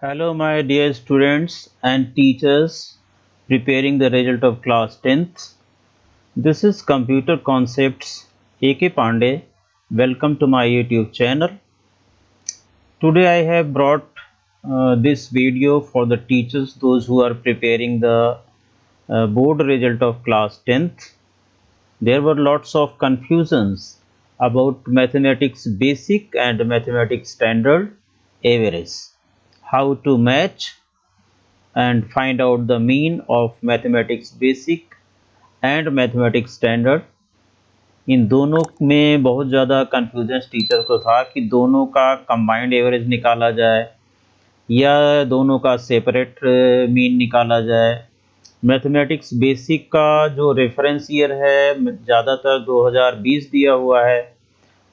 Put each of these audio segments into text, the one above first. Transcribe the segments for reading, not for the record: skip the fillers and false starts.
Hello, my dear students and teachers preparing the result of class 10th. This is Computer Concepts AK Pandey. Welcome to my YouTube channel. Today I have brought this video for the teachers, those who are preparing the board result of class 10th. There were lots of confusions about mathematics basic and mathematics standard average. How to match and find out the mean of mathematics basic and mathematics standard। इन दोनों में बहुत ज़्यादा confusion teacher को था कि दोनों का combined average निकाला जाए या दोनों का सेपरेट मीन निकाला जाए। मैथमेटिक्स बेसिक का जो रेफरेंस ईयर है ज़्यादातर 2020 दिया हुआ है,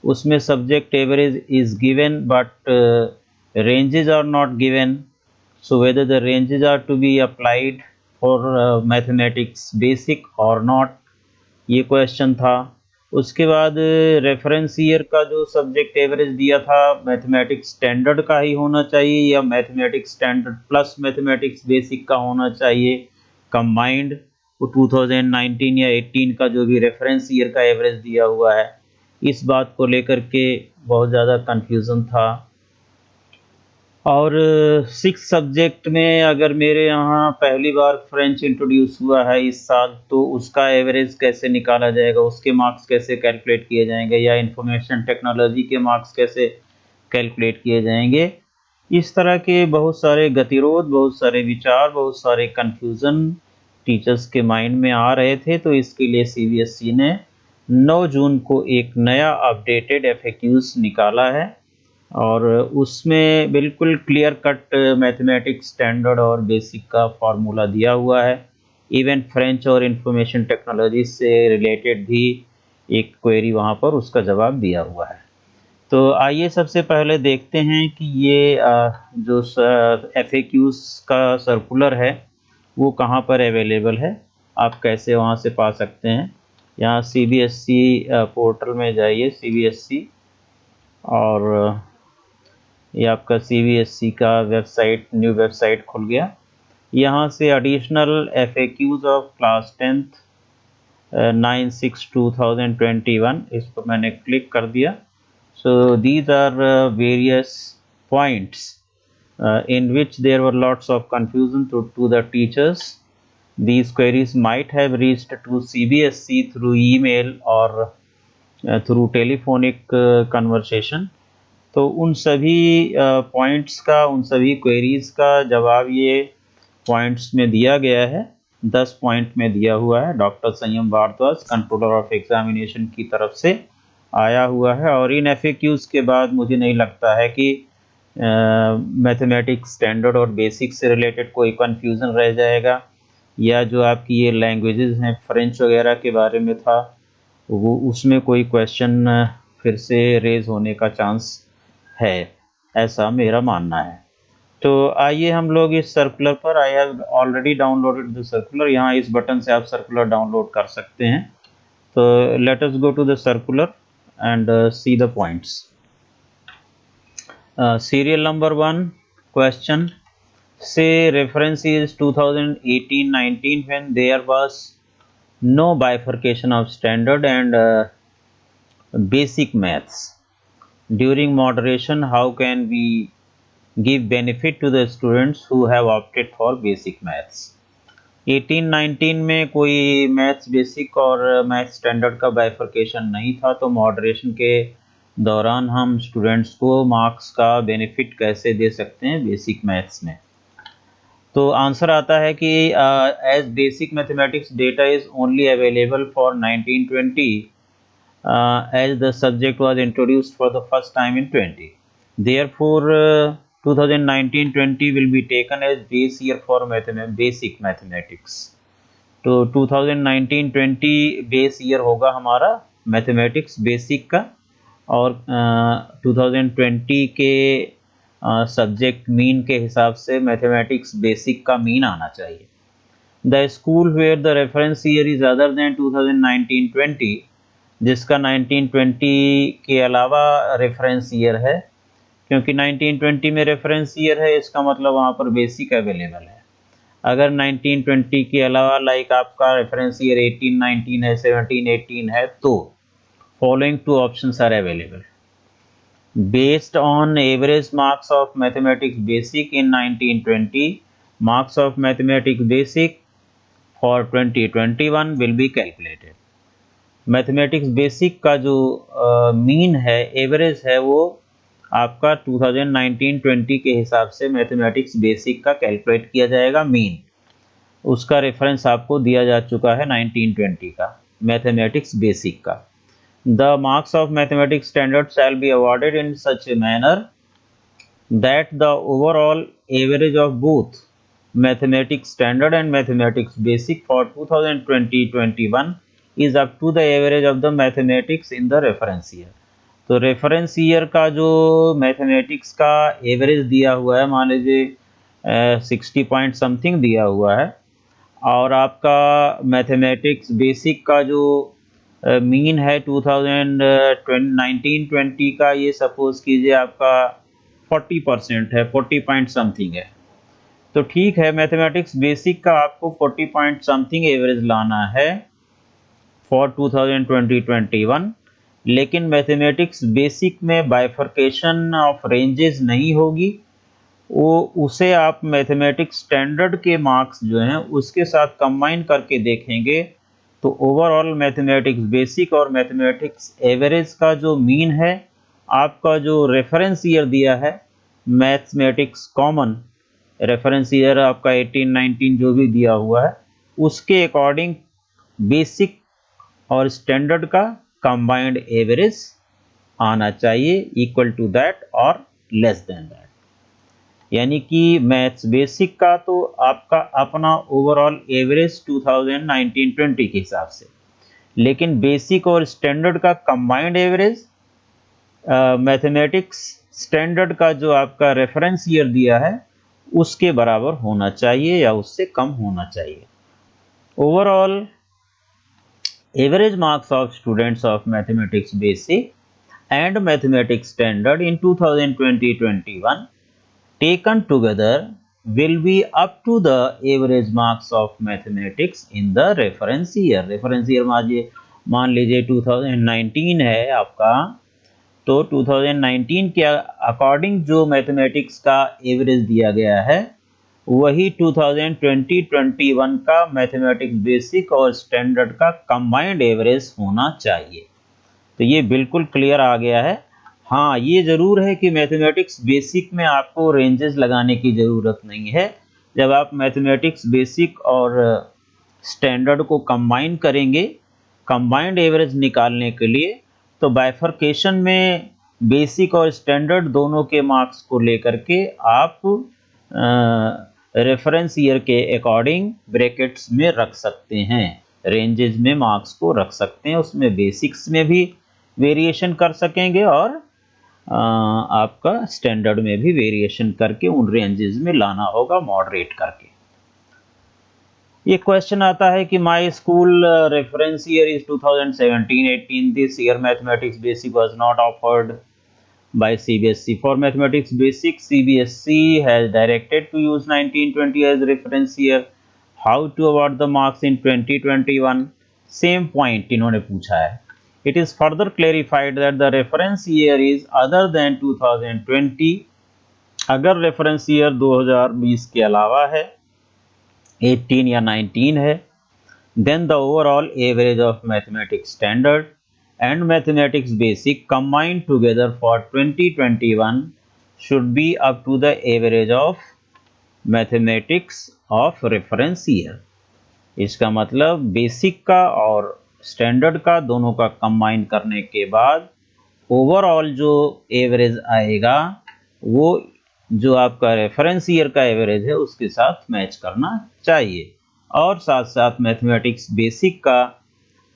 उसमें subject average is given but ranges are not given. So whether the ranges are to be applied for mathematics basic or not, ये क्वेश्चन था। उसके बाद रेफरेंस ईयर का जो सब्जेक्ट एवरेज दिया था मैथमेटिक्स स्टैंडर्ड का ही होना चाहिए या mathematics standard plus mathematics basic का होना चाहिए कंबाइंड। 2019 या 18 का जो भी रेफरेंस ईयर का एवरेज दिया हुआ है, इस बात को लेकर के बहुत ज़्यादा कन्फ्यूज़न था। और 6 सब्जेक्ट में अगर मेरे यहाँ पहली बार फ्रेंच इंट्रोड्यूस हुआ है इस साल, तो उसका एवरेज कैसे निकाला जाएगा, उसके मार्क्स कैसे कैलकुलेट किए जाएंगे, या इंफॉर्मेशन टेक्नोलॉजी के मार्क्स कैसे कैलकुलेट किए जाएंगे। इस तरह के बहुत सारे गतिरोध, बहुत सारे विचार, बहुत सारे कन्फ्यूज़न टीचर्स के माइंड में आ रहे थे। तो इसके लिए CBSE ने 9 जून को एक नया अपडेटेड FAQs निकाला है और उसमें बिल्कुल क्लियर कट मैथमेटिक्स स्टैंडर्ड और बेसिक का फॉर्मूला दिया हुआ है। इवन फ्रेंच और इंफॉर्मेशन टेक्नोलॉजी से रिलेटेड भी एक क्वेरी वहाँ पर उसका जवाब दिया हुआ है। तो आइए सबसे पहले देखते हैं कि ये जो FAQs का सर्कुलर है वो कहाँ पर अवेलेबल है, आप कैसे वहाँ से पा सकते हैं। यहाँ CBSE पोर्टल में जाइए, CBSE, और ये आपका CBSE का वेबसाइट, न्यू वेबसाइट खुल गया। यहाँ से additional FAQs of class 10th 9/6/2021, इस पर मैंने क्लिक कर दिया। So these are various points in which there were lots of confusion to the teachers. These queries might have reached to CBSE through email or through telephonic conversation. तो उन सभी points का, उन सभी क्वेरीज का जवाब ये पॉइंट्स में दिया गया है। 10 पॉइंट में दिया हुआ है। डॉक्टर संयम भारद्वाज, कंट्रोलर ऑफ एग्जामिनेशन की तरफ से आया हुआ है। और इन FAQs के बाद मुझे नहीं लगता है कि मैथमेटिक्स स्टैंडर्ड और बेसिक से रिलेटेड कोई कन्फ्यूज़न रह जाएगा, या जो आपकी ये लैंग्वेजेस हैं फ्रेंच वगैरह के बारे में था, वो उसमें कोई क्वेश्चन फिर से रेज होने का चांस है, ऐसा मेरा मानना है। तो आइए हम लोग इस सर्कुलर पर, I have already downloaded the circular, यहाँ इस बटन से आप सर्कुलर डाउनलोड कर सकते हैं। तो let us go to the circular and see the points. Serial number 1 question, say reference is 2018-19 when there was no bifurcation of standard and basic maths. During moderation, how can we give benefit to the students who have opted for basic maths? 18-19 में कोई maths basic और maths standard का bifurcation नहीं था, तो moderation के दौरान हम स्टूडेंट्स को मार्क्स का बेनिफिट कैसे दे सकते हैं बेसिक मैथ्स में। तो आंसर आता है कि as basic mathematics data is only available for 1920 as the subject was introduced for the first time in 20. Therefore, 2019-20 will be taken as base year for basic mathematics. तो 2019-20 base year होगा हमारा mathematics basic का, और 2020 के subject mean के हिसाब से mathematics basic का मीन आना चाहिए। The school where the reference year is other than 2019-20, जिसका 1920 के अलावा रेफरेंस ईयर है, क्योंकि 1920 में रेफरेंस ईयर है, इसका मतलब वहाँ पर बेसिक अवेलेबल है। अगर 1920 के अलावा लाइक आपका रेफरेंस ईयर 1819 है, 1718 है, तो following two options are available. Based on average marks of mathematics basic in 1920, marks of mathematics basic for 2021 will be calculated. Mathematics basic का जो मीन है, एवरेज है, वो आपका 2019-20 के हिसाब से मैथमेटिक्स बेसिक का कैलकुलेट किया जाएगा। मीन उसका रेफरेंस आपको दिया जा चुका है 1920 का मैथमेटिक्स बेसिक का। The marks of mathematics standard shall be awarded in such a manner that the overall average of both mathematics standard and mathematics basic for 2020-21 is up to the average of the mathematics in the reference year। तो reference year का जो mathematics का average दिया हुआ है, मान लीजिए 60 point something दिया हुआ है, और आपका मैथमेटिक्स बेसिक का जो मीन है 2019-20 का, ये सपोज कीजिए आपका 40% है, 40 पॉइंट समथिंग है। तो ठीक है, मैथमेटिक्स बेसिक का आपको 40 पॉइंट समथिंग एवरेज लाना है फॉर 2020-21, लेकिन मैथमेटिक्स बेसिक में बाइफर्केशन ऑफ रेंजेस नहीं होगी। वो उसे आप मैथमेटिक्स स्टैंडर्ड के मार्क्स जो हैं उसके साथ कंबाइन करके देखेंगे, तो ओवरऑल मैथमेटिक्स बेसिक और मैथमेटिक्स एवरेज का जो मीन है, आपका जो रेफरेंस ईयर दिया है मैथमेटिक्स कॉमन, रेफरेंस ईयर आपका 18-19 जो भी दिया हुआ है, उसके अकॉर्डिंग बेसिक और स्टैंडर्ड का कंबाइंड एवरेज आना चाहिए इक्वल टू दैट और लेस देन दैट। यानी कि मैथ्स बेसिक का तो आपका अपना ओवरऑल एवरेज 2019-20 के हिसाब से, लेकिन बेसिक और स्टैंडर्ड का कंबाइंड एवरेज मैथमेटिक्स स्टैंडर्ड का जो आपका रेफरेंस ईयर दिया है उसके बराबर होना चाहिए या उससे कम होना चाहिए। Overall average marks of students of mathematics basic and mathematics standard in 2020-21 taken together will be up to the average marks of mathematics in the reference year। reference year मान लीजिए 2019 है आपका, तो 2019 के अकॉर्डिंग जो मैथमेटिक्स का average दिया गया है वही 2020-21 का मैथमेटिक्स बेसिक और स्टैंडर्ड का कंबाइंड एवरेज होना चाहिए। तो ये बिल्कुल क्लियर आ गया है। हाँ, ये ज़रूर है कि मैथमेटिक्स बेसिक में आपको रेंजेस लगाने की ज़रूरत नहीं है। जब आप मैथमेटिक्स बेसिक और स्टैंडर्ड को कंबाइन करेंगे कंबाइंड एवरेज निकालने के लिए, तो बाइफर्केशन में बेसिक और स्टैंडर्ड दोनों के मार्क्स को लेकर के आप रेफरेंस ईयर के अकॉर्डिंग ब्रैकेट्स में रख सकते हैं, रेंजेस में मार्क्स को रख सकते हैं। उसमें बेसिक्स में भी वेरिएशन कर सकेंगे और आपका स्टैंडर्ड में भी वेरिएशन करके उन रेंजेस में लाना होगा मॉडरेट करके। ये क्वेश्चन आता है कि my school reference year is 2017-18, this year mathematics basic was not offered by CBSE. For mathematics basic, CBSE has directed to use 1920 as reference year. How to award the marks in 2021? Same point इन्होंने पूछा है। It is further clarified that the reference year is other than 2020। अगर reference year 2020 के अलावा है, 18 या 19 है, then the overall average of mathematics standard and mathematics basic combined together for 2021 should be up to the average of mathematics of reference year। इसका मतलब basic का और स्टैंडर्ड का दोनों का कंबाइन करने के बाद ओवरऑल जो एवरेज आएगा वो जो आपका रेफरेंस ईयर का एवरेज है उसके साथ मैच करना चाहिए, और साथ साथ मैथमेटिक्स बेसिक का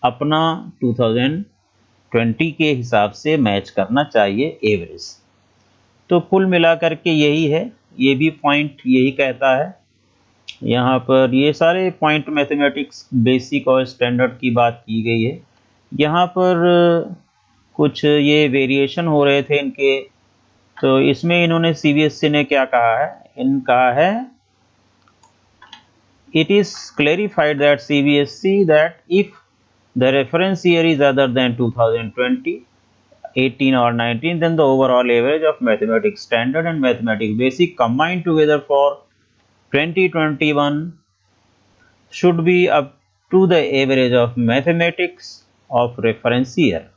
अपना 2020 के हिसाब से मैच करना चाहिए एवरेज। तो कुल मिलाकर के यही है, ये भी पॉइंट यही कहता है। यहाँ पर ये सारे पॉइंट मैथमेटिक्स बेसिक और स्टैंडर्ड की बात की गई है। यहाँ पर कुछ ये वेरिएशन हो रहे थे इनके तो इसमें इन्होंने सीबीएसई ने क्या कहा है, कहा है it is clarified that CBSE that if the reference year is other than 2020, 18 or 19, then the overall average of mathematics standard and mathematics basic combined together for 2021 should be up to the average of mathematics of reference year.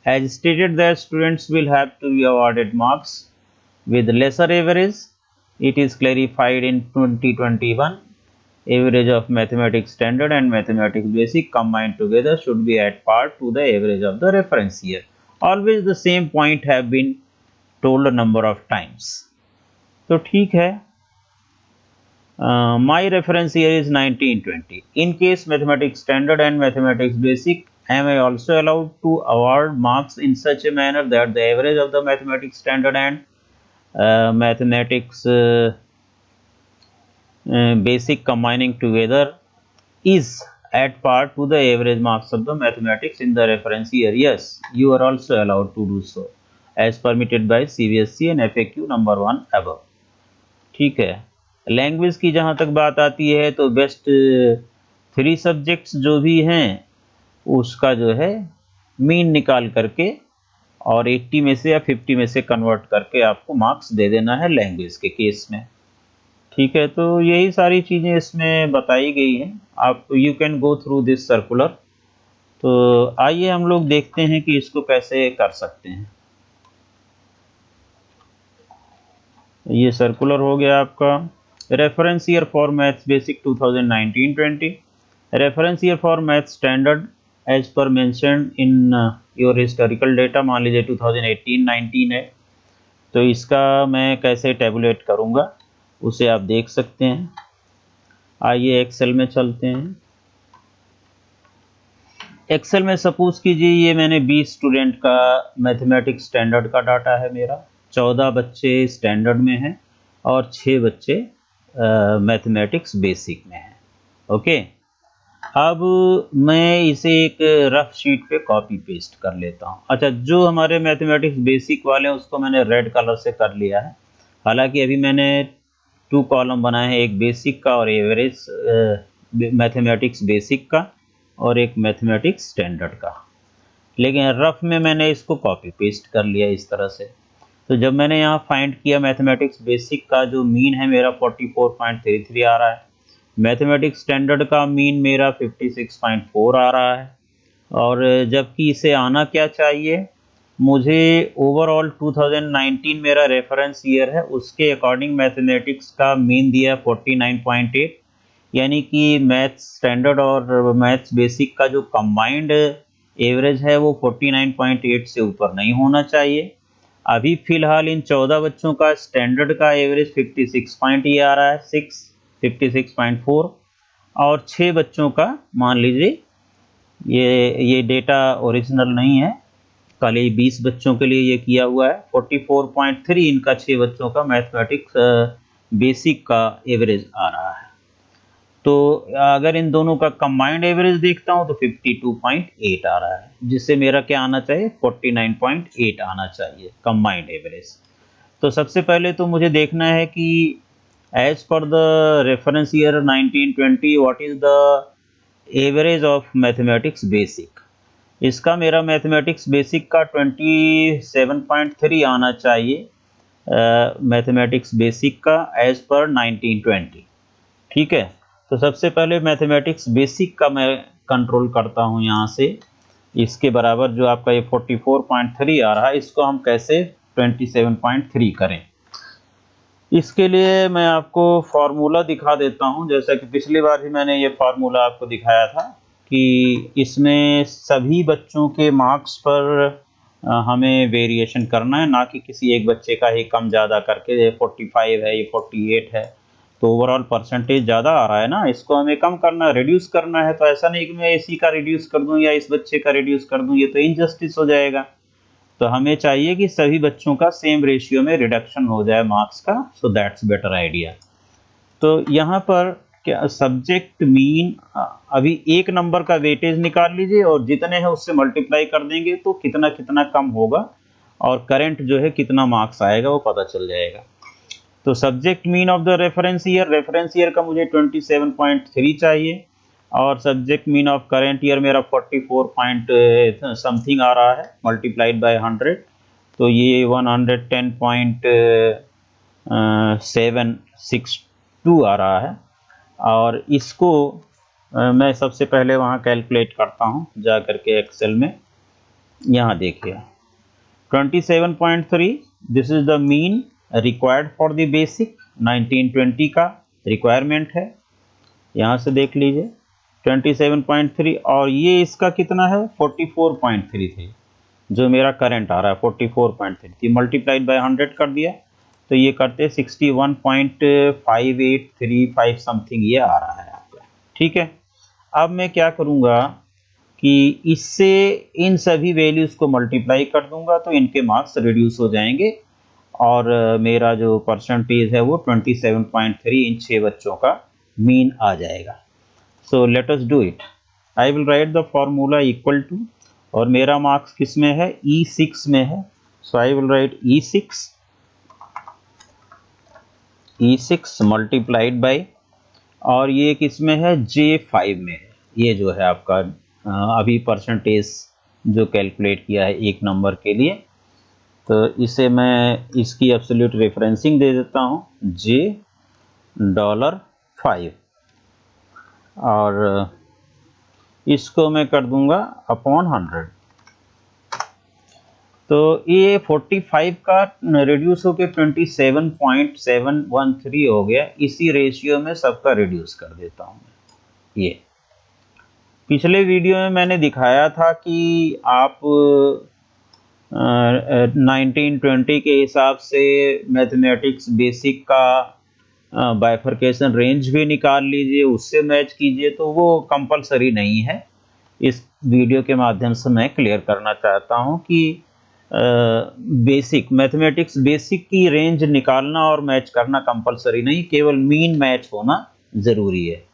As stated that students will have to be awarded marks with lesser average, it is clarified in 2021 average of mathematics standard and mathematics basic combined together should be at par to the average of the reference year. Always the same point have been told a number of times. तो ठीक है, my reference year is 1920. In case mathematics standard and mathematics basic, am I also allowed to award marks in such a manner that the average of the mathematics standard and mathematics basic combining together is at par to the average marks of the mathematics in the reference year? Yes, you are also allowed to do so as permitted by CBSE and FAQ number 1 above. ठीक है, language की जहाँ तक बात आती है तो best 3 subjects जो भी हैं उसका जो है मीन निकाल करके और 80 में से या 50 में से कन्वर्ट करके आपको मार्क्स दे देना है लैंग्वेज के केस में। ठीक है, तो यही सारी चीज़ें इसमें बताई गई हैं, आप you can go through this circular. तो आइए हम लोग देखते हैं कि इसको कैसे कर सकते हैं। ये सर्कुलर हो गया आपका। Reference year for maths basic 2019-20, reference year for maths standard as per mentioned in your historical data, मान लीजिए 2018-19 है, तो इसका मैं कैसे टेबुलेट करूँगा उसे आप देख सकते हैं। आइए एक्सेल में चलते हैं। एक्सेल में सपोज कीजिए ये मैंने 20 स्टूडेंट का मैथमेटिक्स स्टैंडर्ड का डाटा है मेरा, 14 बच्चे स्टैंडर्ड में हैं और 6 बच्चे मैथमेटिक्स बेसिक में हैं। ओके, अब मैं इसे एक रफ शीट पे कॉपी पेस्ट कर लेता हूँ। अच्छा, जो हमारे मैथमेटिक्स बेसिक वाले हैं उसको मैंने रेड कलर से कर लिया है। हालांकि अभी मैंने 2 कॉलम बनाए हैं, एक बेसिक का और एवरेज मैथमेटिक्स बेसिक का और एक मैथमेटिक्स स्टैंडर्ड का, लेकिन रफ में मैंने इसको कॉपी पेस्ट कर लिया इस तरह से। तो जब मैंने यहाँ फाइंड किया मैथमेटिक्स बेसिक का जो मीन है मेरा 44.33 आ रहा है, मैथमेटिक्स स्टैंडर्ड का मीन मेरा 56.4 आ रहा है, और जबकि इसे आना क्या चाहिए, मुझे ओवरऑल 2019 मेरा रेफरेंस ईयर है, उसके अकॉर्डिंग मैथमेटिक्स का मीन दिया 49.8, यानी कि मैथ्स स्टैंडर्ड और मैथ्स बेसिक का जो कंबाइंड एवरेज है वो 49.8 से ऊपर नहीं होना चाहिए। अभी फिलहाल इन 14 बच्चों का स्टैंडर्ड का एवरेज 56 आ रहा है, 56.4, और 6 बच्चों का मान लीजिए ये डेटा ओरिजिनल नहीं है, कल ये 20 बच्चों के लिए ये किया हुआ है, 44.3 इनका 6 बच्चों का मैथमेटिक्स बेसिक का एवरेज आ रहा है। तो अगर इन दोनों का कंबाइंड एवरेज देखता हूं तो 52.8 आ रहा है, जिससे मेरा क्या आना चाहिए, 49.8 आना चाहिए कंबाइंड एवरेज। तो सबसे पहले तो मुझे देखना है कि as per the reference year 1920 what is the average of mathematics basic. इसका मेरा मैथमेटिक्स बेसिक का 27.3 आना चाहिए मैथमेटिक्स बेसिक का एज पर 1920। ठीक है, तो सबसे पहले मैथमेटिक्स बेसिक का मैं कंट्रोल करता हूं यहाँ से, इसके बराबर जो आपका ये 44.3 आ रहा है इसको हम कैसे 27.3 करें। इसके लिए मैं आपको फार्मूला दिखा देता हूं, जैसा कि पिछली बार भी मैंने ये फार्मूला आपको दिखाया था कि इसमें सभी बच्चों के मार्क्स पर हमें वेरिएशन करना है, ना कि किसी एक बच्चे का ही कम ज़्यादा करके, ये 45 है ये 48 है तो ओवरऑल परसेंटेज ज़्यादा आ रहा है ना, इसको हमें कम करना, रिड्यूस करना है। तो ऐसा नहीं कि मैं इसी का रिड्यूस कर दूं या इस बच्चे का रिड्यूस कर दूं, ये तो इनजस्टिस हो जाएगा। तो हमें चाहिए कि सभी बच्चों का सेम रेशियो में रिडक्शन हो जाए मार्क्स का, सो दैट्स बेटर आइडिया। तो यहाँ पर क्या सब्जेक्ट मीन, अभी एक नंबर का वेटेज निकाल लीजिए और जितने हैं उससे मल्टीप्लाई कर देंगे तो कितना कितना कम होगा और करंट जो है कितना मार्क्स आएगा वो पता चल जाएगा। तो subject mean of the reference year का मुझे 27.3 चाहिए और subject mean of current year मेरा 44 पॉइंट समथिंग आ रहा है मल्टीप्लाइड बाय 100, तो ये 110.762 आ रहा है। और इसको मैं सबसे पहले वहाँ कैलकुलेट करता हूँ जा करके एक्सेल में। यहाँ देखिए 27.3 this is the mean required for the basic 1920 का रिक्वायरमेंट है, यहाँ से देख लीजिए 27.3 और ये इसका कितना है 44.3 थे जो मेरा करंट आ रहा है 44.3 मल्टीप्लाइड बाय 100 कर दिया तो ये करते 61.5835 समथिंग ये आ रहा है आपका। ठीक है, अब मैं क्या करूँगा कि इससे इन सभी वैल्यूज़ को मल्टीप्लाई कर दूंगा तो इनके मार्क्स रिड्यूस हो जाएंगे और मेरा जो परसेंटेज है वो 27.3 इन 6 बच्चों का मीन आ जाएगा। So let us do it. I will write the formula equal to, और मेरा मार्क्स किस में है E6 में है, so I will write E6 multiplied by, और ये किस में है J5 में है, ये जो है आपका अभी परसेंटेज जो कैलकुलेट किया है एक नंबर के लिए, तो इसे मैं इसकी एब्सोल्यूट रेफरेंसिंग दे देता हूँ $5 और इसको मैं कर दूंगा अपॉन 100। तो ये 45 का रिड्यूस होकर 27.713 हो गया, इसी रेशियो में सबका रिड्यूस कर देता हूँ। ये पिछले वीडियो में मैंने दिखाया था कि आप 1920 के हिसाब से मैथमेटिक्स बेसिक का बाइफरकेशन रेंज भी निकाल लीजिए, उससे मैच कीजिए, तो वो कंपलसरी नहीं है। इस वीडियो के माध्यम से मैं क्लियर करना चाहता हूं कि बेसिक मैथमेटिक्स बेसिक की रेंज निकालना और मैच करना कंपलसरी नहीं, केवल मीन मैच होना ज़रूरी है।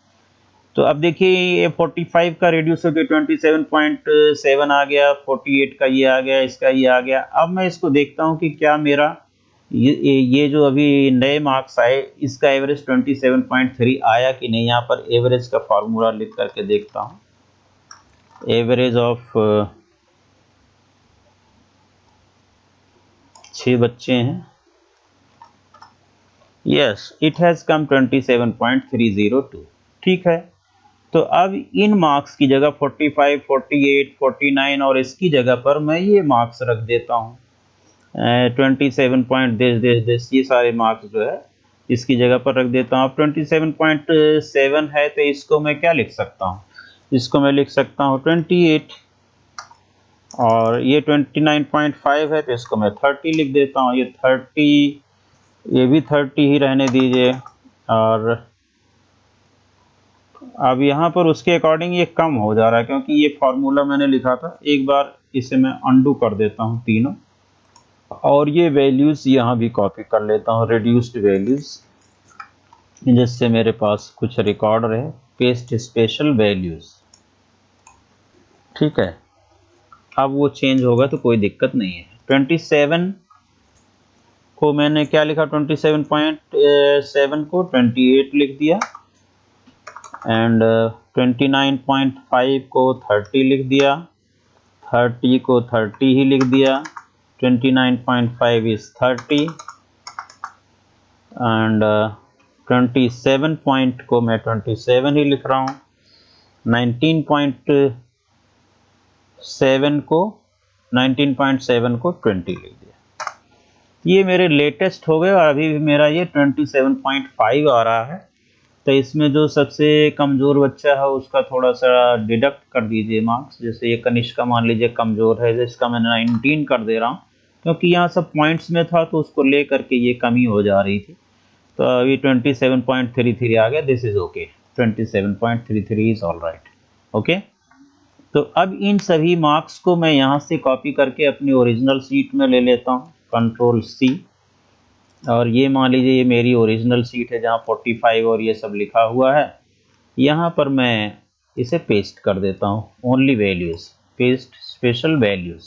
तो अब देखिए ये 45 का रिड्यूस होकर 27.7 आ गया, 48 का ये आ गया, इसका ये आ गया। अब मैं इसको देखता हूँ कि क्या मेरा ये जो अभी नए मार्क्स आए इसका एवरेज 27.3 आया कि नहीं। यहाँ पर एवरेज का फॉर्मूला लिख करके देखता हूँ। एवरेज ऑफ 6 बच्चे हैं, यस इट हैज़ कम 27.302। ठीक है, तो अब इन मार्क्स की जगह 45, 48, 49 और इसकी जगह पर मैं ये मार्क्स रख देता हूँ 27 पॉइंट दिस ये सारे मार्क्स जो है इसकी जगह पर रख देता हूँ। अब 27.7 है तो इसको मैं क्या लिख सकता हूँ, इसको मैं लिख सकता हूँ 28, और ये 29.5 है तो इसको मैं 30 लिख देता हूँ। ये 30, ये भी 30 ही रहने दीजिए। और अब यहाँ पर उसके अकॉर्डिंग ये कम हो जा रहा है क्योंकि ये फॉर्मूला मैंने लिखा था। एक बार इसे मैं अंडू कर देता हूँ तीनों, और ये वैल्यूज़ यहाँ भी कॉपी कर लेता हूँ, रिड्यूस्ड वैल्यूज़, जिससे मेरे पास कुछ रिकॉर्ड रहे। पेस्ट स्पेशल वैल्यूज़, ठीक है। अब वो चेंज होगा तो कोई दिक्कत नहीं है। 27 को मैंने क्या लिखा, 27.7 को 28 लिख दिया, एंड 29.5 को 30 लिख दिया, 30 को 30 ही लिख दिया, 29.5 इज 30, एंड 27 पॉइंट को मैं 27 ही लिख रहा हूँ, 19.7 को 20 लिख दिया। ये मेरे लेटेस्ट हो गए और अभी भी मेरा ये 27.5 आ रहा है। तो इसमें जो सबसे कमज़ोर बच्चा है उसका थोड़ा सा डिडक्ट कर दीजिए मार्क्स। जैसे ये कनिष्का मान लीजिए कमज़ोर है, इसका मैं 19 कर दे रहा हूँ क्योंकि यहाँ सब पॉइंट्स में था तो उसको ले करके ये कमी हो जा रही थी। तो अभी 27.33 आ गया, this is okay, 27.33 is all right, okay. तो अब इन सभी मार्क्स को मैं यहाँ से कॉपी करके अपनी ओरिजिनल सीट में ले लेता हूँ, कंट्रोल C, और ये मान लीजिए ये मेरी ओरिजिनल सीट है जहाँ 45 और ये सब लिखा हुआ है। यहाँ पर मैं इसे पेस्ट कर देता हूँ, only values, paste special values.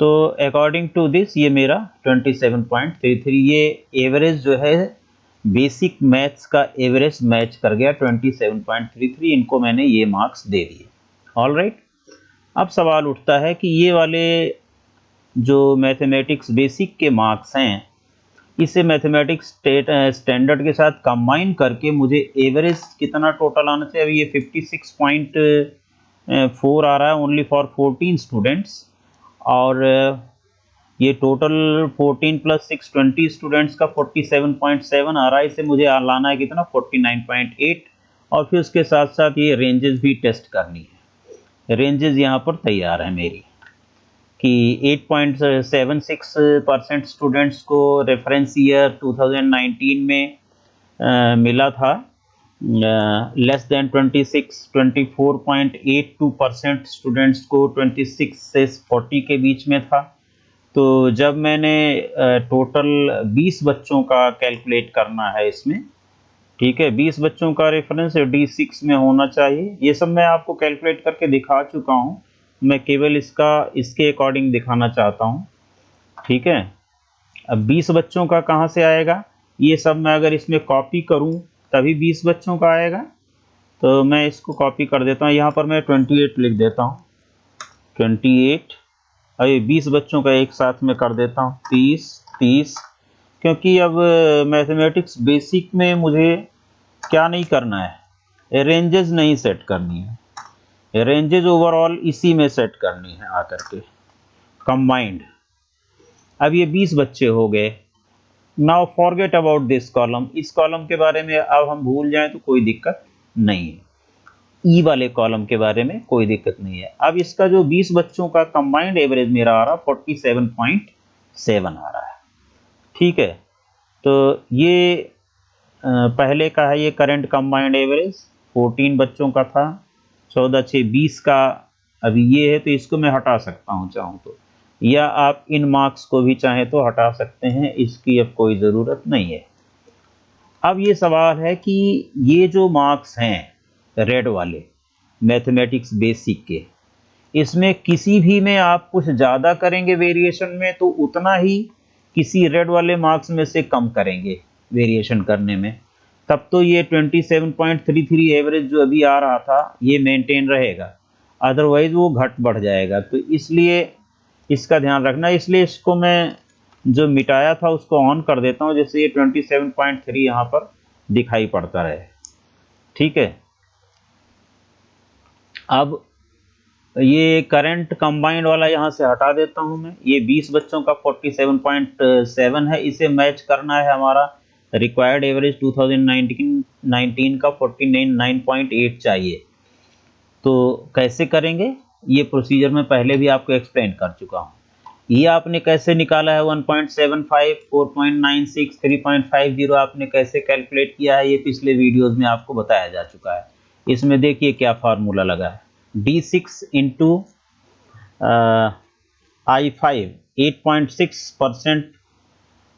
तो अकॉर्डिंग टू दिस ये मेरा 27.33 ये एवरेज जो है बेसिक मैथ्स का एवरेज मैच कर गया 27.33। इनको मैंने ये मार्क्स दे दिए। All right. अब सवाल उठता है कि ये वाले जो मैथमेटिक्स बेसिक के मार्क्स हैं इसे मैथमेटिक्स स्टैंडर्ड के साथ कंबाइन करके मुझे एवरेज कितना टोटल आना चाहिए। अभी ये 56.4 आ रहा है ओनली फॉर 14 स्टूडेंट्स, और ये टोटल 14 प्लस 6 20 स्टूडेंट्स का 47.7 आ रहा है। इसे मुझे लाना है कितना 49.8, और फिर उसके साथ साथ ये रेंजेस भी टेस्ट करनी है। रेंजेस यहाँ पर तैयार है मेरी कि 8.76% स्टूडेंट्स को रेफरेंस ईयर 2019 में मिला था लेस देन 24.82% स्टूडेंट्स को 26 से 40 के बीच में था। तो जब मैंने टोटल 20 बच्चों का कैलकुलेट करना है इसमें, ठीक है, 20 बच्चों का रेफरेंस D6 में होना चाहिए। ये सब मैं आपको कैलकुलेट करके दिखा चुका हूँ, मैं केवल इसके अकॉर्डिंग दिखाना चाहता हूँ, ठीक है। अब 20 बच्चों का कहाँ से आएगा, ये सब मैं अगर इसमें कॉपी करूँ तभी 20 बच्चों का आएगा। तो मैं इसको कॉपी कर देता हूँ, यहाँ पर मैं 28 लिख देता हूँ, 28। अभी 20 बच्चों का एक साथ में कर देता हूँ 30, क्योंकि अब मैथमेटिक्स बेसिक में मुझे क्या नहीं करना है, रेंजेस नहीं सेट करनी है, रेंजेस ओवरऑल इसी में सेट करनी है आकर के कंबाइंड। अब ये 20 बच्चे हो गए। Now forget about this column, इस कॉलम के बारे में अब हम भूल जाएं तो कोई दिक्कत नहीं है, ई वाले कॉलम के बारे में कोई दिक्कत नहीं है। अब इसका जो 20 बच्चों का कंबाइंड एवरेज मेरा आ रहा 47.7 आ रहा है, ठीक है। तो ये पहले का है, ये करंट कंबाइंड एवरेज 14 बच्चों का था, 14 6 20 का अभी ये है, तो इसको मैं हटा सकता हूँ चाहूँ तो, या आप इन मार्क्स को भी चाहें तो हटा सकते हैं, इसकी अब कोई ज़रूरत नहीं है। अब ये सवाल है कि ये जो मार्क्स हैं रेड वाले मैथमेटिक्स बेसिक के, इसमें किसी भी में आप कुछ ज़्यादा करेंगे वेरिएशन में तो उतना ही किसी रेड वाले मार्क्स में से कम करेंगे वेरिएशन करने में, तब तो ये 27.33 एवरेज जो अभी आ रहा था ये मेंटेन रहेगा, अदरवाइज वो घट बढ़ जाएगा। तो इसलिए इसका ध्यान रखना, इसलिए इसको मैं जो मिटाया था उसको ऑन कर देता हूँ, जैसे ये 27.3 यहाँ पर दिखाई पड़ता रहे, ठीक है। अब ये करंट कंबाइंड वाला यहाँ से हटा देता हूँ मैं, ये 20 बच्चों का 47.7 है, इसे मैच करना है हमारा रिक्वायर्ड एवरेज 2019 का 49.8 चाहिए। तो कैसे करेंगे, ये प्रोसीजर मैं पहले भी आपको एक्सप्लेन कर चुका हूँ। ये आपने कैसे निकाला है 1.75, 4.96, 3.50 आपने कैसे कैलकुलेट किया है, ये पिछले वीडियोज़ में आपको बताया जा चुका है। इसमें देखिए क्या फार्मूला लगा है, D6 into I5 8.6%,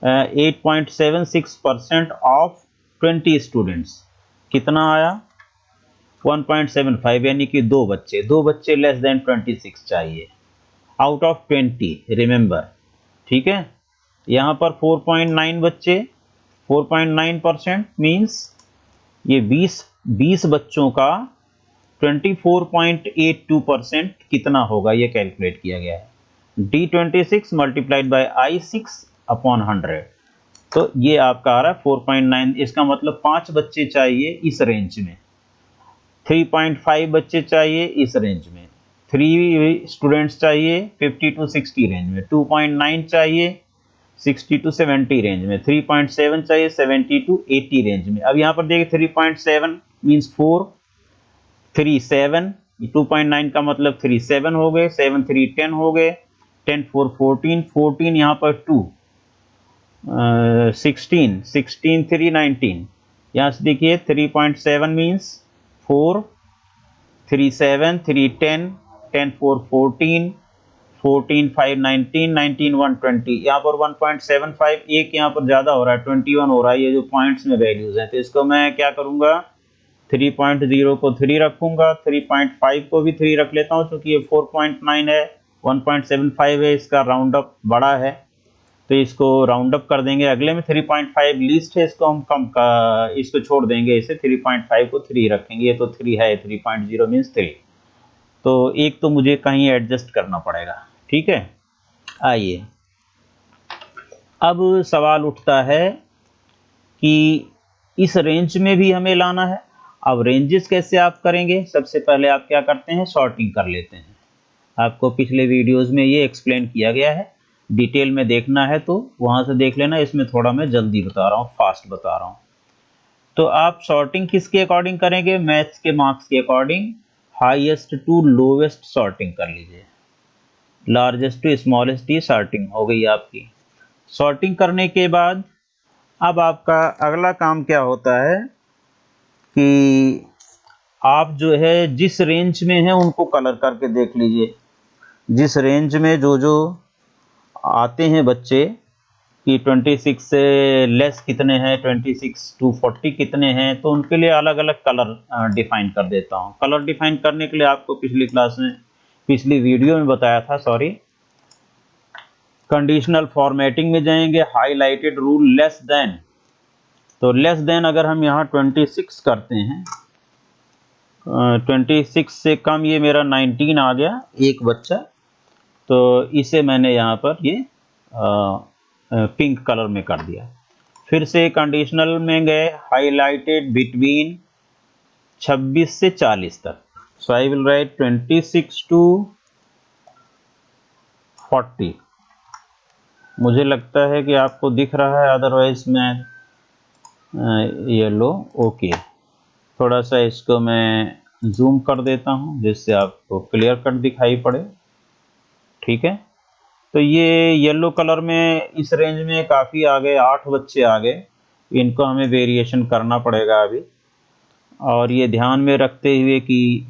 8.76% of 20 students कितना आया 1.75, यानी कि दो बच्चे लेस देन 26 चाहिए आउट ऑफ 20, रिमेंबर, ठीक है। यहाँ पर 4.9 बच्चे, 4.9% मीन्स ये 20 बच्चों का 24.82% कितना होगा, ये कैलकुलेट किया गया है, D26 multiplied by I6 upon 100। तो ये आपका आ रहा है 4.9, इसका मतलब 5 बच्चे चाहिए इस रेंज में, 3.5 बच्चे चाहिए इस रेंज में, 3 स्टूडेंट्स चाहिए 50 to 60 रेंज में, 2.9 चाहिए 60 to 70 रेंज में, 3.7 चाहिए 70 to 80 रेंज में। अब यहाँ पर देखिए 3.7 मीन्स 4 3 7, 2.9 का मतलब 3 7 हो गए, 7 3 10 हो गए, 10 4 14, 14 यहाँ पर 2 16, 16 3 19, यहाँ से देखिए 3.7 मीन्स 4 3 7 3 10, 10 4 14, 14 5 19, 19 1 20, यहाँ पर 1.75 एक यहाँ पर ज़्यादा हो रहा है 21 हो रहा है, ये जो पॉइंट्स में वैल्यूज़ हैं। तो इसको मैं क्या करूँगा 3.0 को 3 रखूँगा, 3.5 को भी 3 रख लेता हूँ क्योंकि ये 4.9 है, 1.75 है, इसका राउंड अप बड़ा है तो इसको राउंड अप कर देंगे। अगले में 3.5 लीस्ट है, इसको हम कम का इसको छोड़ देंगे, इसे 3.5 को 3 रखेंगे। ये तो 3 है, 3.0 मीन्स 3, तो एक तो मुझे कहीं एडजस्ट करना पड़ेगा। ठीक है, आइए अब सवाल उठता है कि इस रेंज में भी हमें लाना है। अब रेंजेस कैसे आप करेंगे? सबसे पहले आप क्या करते हैं, सॉर्टिंग कर लेते हैं। आपको पिछले वीडियोस में ये एक्सप्लेन किया गया है, डिटेल में देखना है तो वहां से देख लेना। इसमें थोड़ा मैं जल्दी बता रहा हूँ, फास्ट बता रहा हूँ। तो आप सॉर्टिंग किसके अकॉर्डिंग करेंगे? मैथ्स के मार्क्स के according highest to lowest sorting कर लीजिए। लार्जेस्ट टू स्मॉलेस्ट ही सॉर्टिंग हो गई आपकी। सॉर्टिंग करने के बाद अब आपका अगला काम क्या होता है कि आप जो है जिस रेंज में है उनको कलर करके देख लीजिए। जिस रेंज में जो जो आते हैं बच्चे कि 26 से लेस कितने हैं, 26 टू 40 कितने हैं, तो उनके लिए अलग अलग कलर डिफाइन कर देता हूँ। कलर डिफाइन करने के लिए आपको पिछली क्लास में, पिछली वीडियो में बताया था, सॉरी। कंडीशनल फॉर्मेटिंग में जाएंगे, हाईलाइटेड रूल लेस देन, तो लेस देन अगर हम यहाँ 26 करते हैं, 26 से कम, ये मेरा 19 आ गया एक बच्चा, तो इसे मैंने यहाँ पर ये पिंक कलर में कर दिया। फिर से कंडीशनल में गए, हाईलाइटेड बिटवीन 26 से 40 तक, सो आई विल राइट 26 टू 40। मुझे लगता है कि आपको दिख रहा है, अदरवाइज मैं येलो, ओके। थोड़ा सा इसको मैं जूम कर देता हूँ जिससे आपको क्लियर कट दिखाई पड़े। ठीक है, तो ये येलो कलर में इस रेंज में काफ़ी आ गए, 8 बच्चे आ गए। इनको हमें वेरिएशन करना पड़ेगा अभी, और ये ध्यान में रखते हुए कि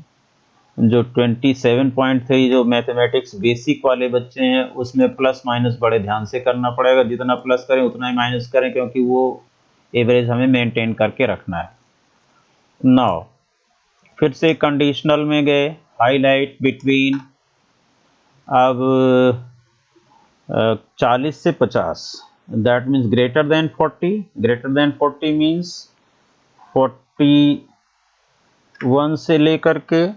जो 27.3 जो मैथमेटिक्स बेसिक वाले बच्चे हैं उसमें प्लस माइनस बड़े ध्यान से करना पड़ेगा। जितना प्लस करें उतना ही माइनस करें, क्योंकि वो एवरेज हमें मेंटेन करके रखना है। नाउ फिर से कंडीशनल में गए, हाईलाइट बिटवीन, अब 40 से 50, that means greater than 40। Greater than 40 means 41 से लेकर के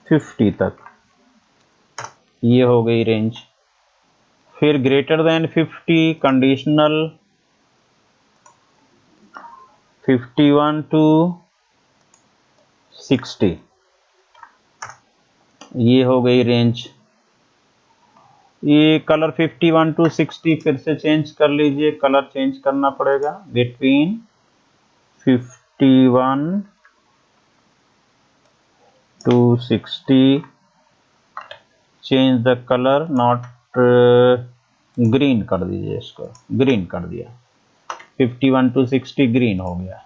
50 तक, ये हो गई रेंज। फिर ग्रेटर देन 50 कंडीशनल 51 टू 60, ये हो गई रेंज। ये कलर 51 टू 60 फिर से चेंज कर लीजिए, कलर चेंज करना पड़ेगा। Between 51 to 60 change the colour, not green कर दीजिए, इसको ग्रीन कर दिया। 51 टू 60 ग्रीन हो गया।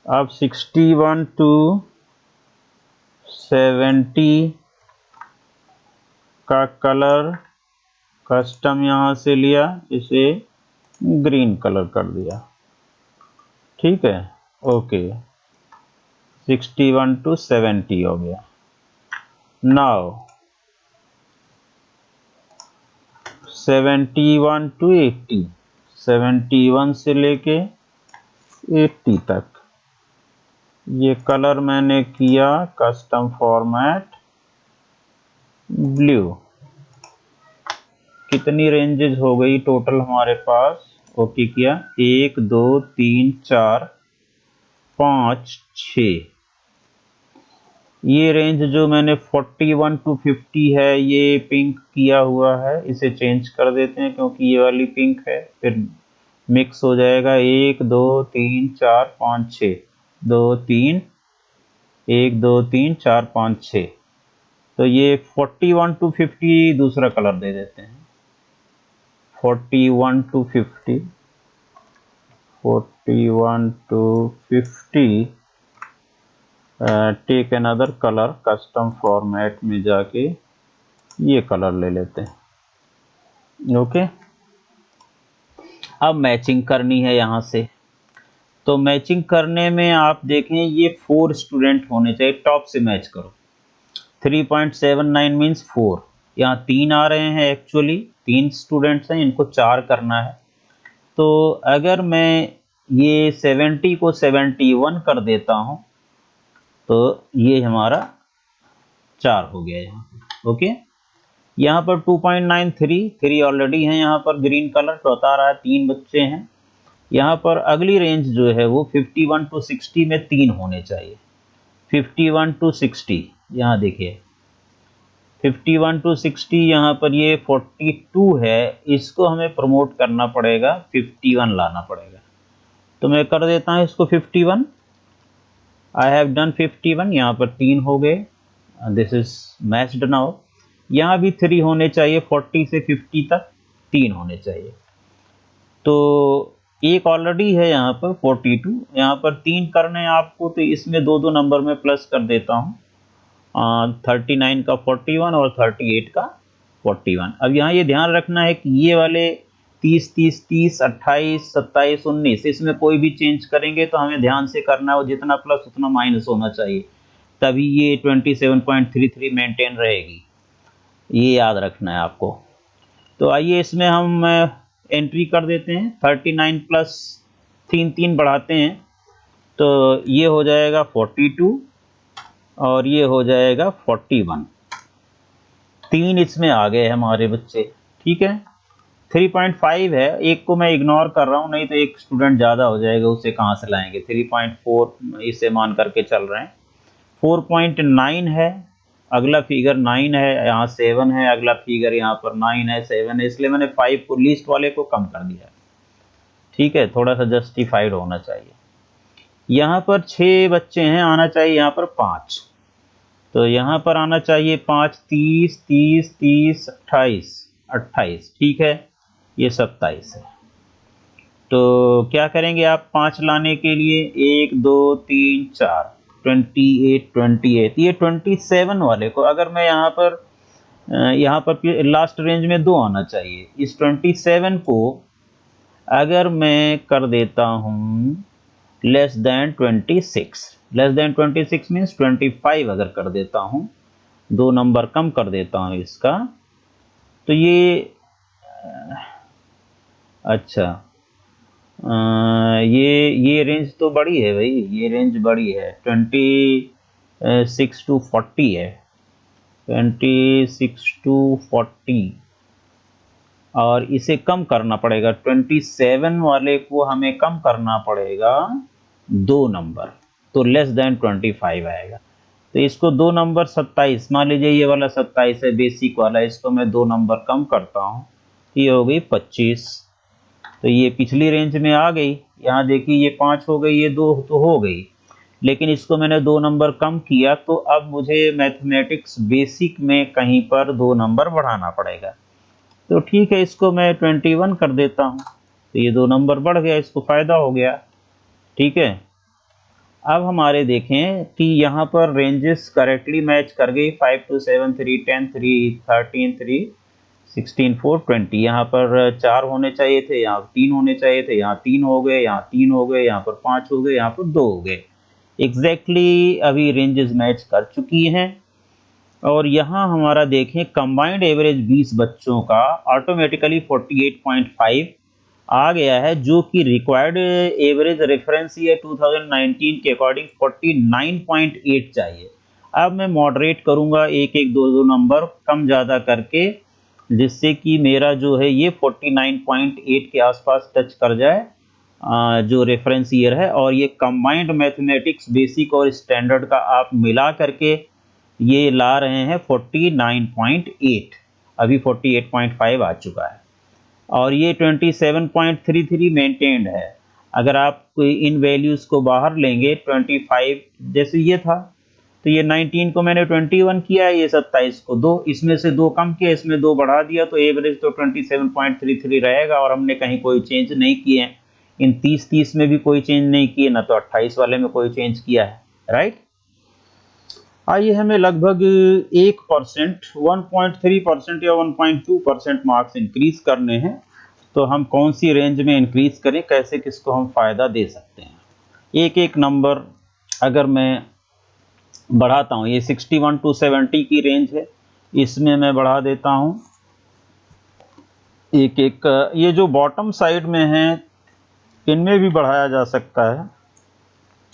अब 61 टू 70 का कलर कस्टम यहाँ से लिया, इसे ग्रीन कलर कर दिया। ठीक है, ओके। 61 टू 70 हो गया। नाउ 71 टू 80, 71 से लेके 80 तक, ये कलर मैंने किया कस्टम फॉर्मेट ब्लू। कितनी रेंजेस हो गई टोटल हमारे पास? ओके किया, 1 2 3 4 5 6। ये रेंज जो मैंने 41 टू 50 है, ये पिंक किया हुआ है, इसे चेंज कर देते हैं क्योंकि ये वाली पिंक है, फिर मिक्स हो जाएगा। 1 2 3 4 5 6, 2 3, 1 2 3 4 5 6, तो ये 41 टू 50 दूसरा कलर दे देते हैं। 41 to 50, 41 to 50, take another colour, custom format में जाके ये कलर ले लेते हैं। ओके, अब मैचिंग करनी है यहाँ से, तो मैचिंग करने में आप देखें ये 4 स्टूडेंट होने चाहिए, टॉप से मैच करो। 3.79 मीन्स 4, यहाँ 3 आ रहे हैं, एक्चुअली 3 स्टूडेंट्स हैं, इनको 4 करना है। तो अगर मैं ये 70 को 71 कर देता हूँ तो ये हमारा 4 हो गया यहाँ पे। ओके, यहाँ पर 2.93 ऑलरेडी है, यहाँ पर ग्रीन कलर तो बता रहा है 3 बच्चे हैं। यहाँ पर अगली रेंज जो है वो 51 to 60 में 3 होने चाहिए। 51 to 60, यहाँ देखिए 51 to 60, यहाँ पर ये 42 है, इसको हमें प्रमोट करना पड़ेगा, 51 लाना पड़ेगा। तो मैं कर देता हूँ इसको 51। आई हैव डन 51, यहाँ पर 3 हो गए, दिस इज मैच्ड नाउ। यहाँ भी 3 होने चाहिए, 40 से 50 तक 3 होने चाहिए। तो एक ऑलरेडी है यहाँ पर 42, यहाँ पर 3 करने हैं आपको, तो इसमें 2-2 नंबर में प्लस कर देता हूँ, 39 का 41 और 38 का 41। अब यहाँ ये ध्यान रखना है कि ये वाले 30, 30, 30, 28, 27, 19, इसमें कोई भी चेंज करेंगे तो हमें ध्यान से करना है, जितना प्लस उतना माइनस होना चाहिए, तभी ये 27.33 मेंटेन रहेगी, ये याद रखना है आपको। तो आइए इसमें हम एंट्री कर देते हैं, 39 प्लस 3 बढ़ाते हैं तो ये हो जाएगा 42 और ये हो जाएगा 41। 3 इसमें आ गए हमारे बच्चे, ठीक है। 3.5 है, एक को मैं इग्नोर कर रहा हूँ, नहीं तो एक स्टूडेंट ज़्यादा हो जाएगा, उसे कहाँ से लाएंगे। 3.4 इसे मान करके चल रहे हैं। 4.9 है, अगला फिगर 9 है, यहाँ 7 है, अगला फिगर यहाँ पर 9 है, 7 है, इसलिए मैंने 5 को, लीस्ट वाले को कम कर दिया, ठीक है, थोड़ा सा जस्टिफाइड होना चाहिए। यहाँ पर 6 बच्चे हैं, आना चाहिए यहाँ पर 5, तो यहाँ पर आना चाहिए 5, 30, 30, 30, 28, 28, ठीक है, ये 27 है। तो क्या करेंगे आप 5 लाने के लिए, 1, 2, 3, 4, 28, 28, ये 27 वाले को अगर मैं यहाँ पर लास्ट रेंज में 2 आना चाहिए। इस 27 को अगर मैं कर देता हूँ less than 26, less than 26 means 25 अगर कर देता हूँ, 2 नंबर कम कर देता हूँ इसका, तो ये अच्छा, ये रेंज तो बड़ी है भाई, ये रेंज बड़ी है, 26 to 40 है, 26 to 40, और इसे कम करना पड़ेगा, 27 वाले को हमें कम करना पड़ेगा 2 नंबर, तो लेस देन 25 आएगा। तो इसको 2 नंबर 27, मान लीजिए ये वाला 27 है बेसिक वाला, इसको मैं 2 नंबर कम करता हूँ, ये हो गई 25, तो ये पिछली रेंज में आ गई। यहाँ देखिए ये 5 हो गई, ये 2 तो हो गई, लेकिन इसको मैंने 2 नंबर कम किया, तो अब मुझे मैथमेटिक्स बेसिक में कहीं पर 2 नंबर बढ़ाना पड़ेगा। तो ठीक है, इसको मैं 21 कर देता हूँ, तो ये 2 नंबर बढ़ गया, इसको फायदा हो गया, ठीक है। अब हमारे देखें कि यहाँ पर रेंजेस करेक्टली मैच कर गई, 5 to 7, 3, 10, 3, 13, 3, 16, 4, 20, यहाँ पर 4 होने चाहिए थे, यहाँ 3 होने चाहिए थे, यहाँ 3 हो गए, यहाँ 3 हो गए, यहाँ पर 5 हो गए, यहाँ पर 2 हो गए। एग्जैक्टली अभी रेंजेस मैच कर चुकी हैं। और यहाँ हमारा देखें कंबाइंड एवरेज 20 बच्चों का ऑटोमेटिकली 48.5 आ गया है, जो कि रिक्वायर्ड एवरेज रेफरेंस ईयर 2019 के अकॉर्डिंग 49.8 चाहिए। अब मैं मॉडरेट करूंगा, एक एक 2-2 नंबर कम ज़्यादा करके, जिससे कि मेरा जो है ये 49.8 के आसपास टच कर जाए, जो रेफरेंस ईयर है। और ये कंबाइंड मैथमेटिक्स बेसिक और स्टैंडर्ड का आप मिला करके ये ला रहे हैं 49.8, अभी 48.5 आ चुका है, और ये 27.33 मेंटेन्ड है। अगर आप इन वैल्यूज़ को बाहर लेंगे, 25 जैसे ये था, तो ये 19 को मैंने 21 किया, ये 27 को 2, इसमें से 2 कम किया, इसमें 2 बढ़ा दिया, तो एवरेज तो 27.33 रहेगा। और हमने कहीं कोई चेंज नहीं किए हैं, इन 30 में भी कोई चेंज नहीं किए, ना तो 28 वाले में कोई चेंज किया है, राइट। आइए हमें लगभग 1%, 1.3% या 1.2% मार्क्स इंक्रीज करने हैं, तो हम कौन सी रेंज में इंक्रीज करें, कैसे किसको हम फायदा दे सकते हैं। एक एक नंबर अगर मैं बढ़ाता हूँ, ये 61 to 70 की रेंज है, इसमें मैं बढ़ा देता हूँ एक एक। ये जो बॉटम साइड में है इनमें भी बढ़ाया जा सकता है,